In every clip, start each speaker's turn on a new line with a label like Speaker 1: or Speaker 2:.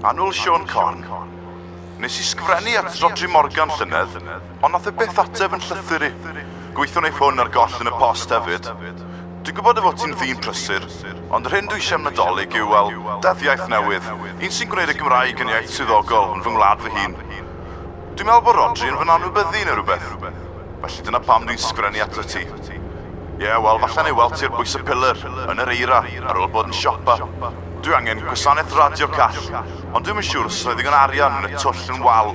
Speaker 1: Anwyl Sean Corn. Nes I sgrifennu at Rodri Morgan llynedd, ond nath e beth ateb yn llythyr I. Gweithio neu ffôn ar goll yn y post hefyd. Dwi'n gwybod fod ti'n ddyn prysur, ond yr hyn dwi eisiau nadolig yw, wel, deddiaeth newydd. Un sy'n gwneud y Gymraeg yn iaith swyddogol yn fy ngwlad fy hun. Dwi'n meddwl bod Rodri yn fy anwybyddu neu rhywbeth. Felly dyna pam dwi'n sgrifennu ato ti. Ie, wel, falle neu weld ti'r bwys y pilar yn yr eira ar ôl bod yn siopa. Dwi angen gwasanaeth radio call, ond dwi'n siŵr os oedd ddigon arian yn y twll yn wal.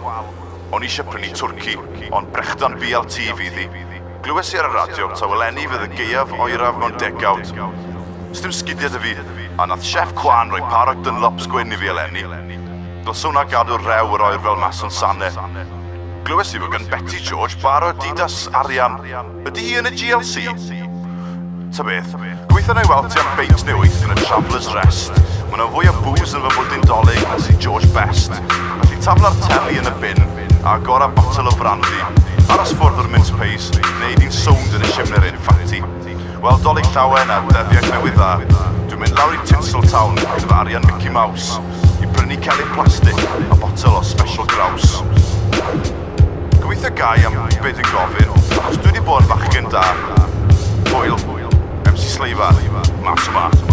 Speaker 1: O'n I eisiau prynu twrci, ond brechdan BLT fydd I. Glywes I ar y radio ta weleni fydd y geiaf oeraf mewn degawd. Sdim sgidiau dy fi, a nath chef Cwan roi parag Dunlops gwyn I fi eleni. Dylse hwnna gadw'r rew yr oer fel mas o'n sanne. Glywes I fod gan Betty George bar o Adidas arian. Ydy hi yn y GLC? Ta beth, gweithio neu weld ti am beint neu wyth yn y Traveller's Rest. Mae yna fwy o booze yn fy bwydyn dolyg na si George Best. Felly tafla'r teli yn y bin, a agor a bottle o frandy. Aros ffwrdd o'r mince pies, neud i'n sownd yn y shimner ein ffati. Wel, dolyg llawen a deddiau newydd dda. Dwi'n mynd lawr I Tinseltown gyda arian Mickey Mouse I brynu celyn plastic a bottle o special grouse. Gweithio gai am beth yn gofyn, achos dwi wedi bod yn fachgen da. Hwyl, MC Sleifa, mas yma.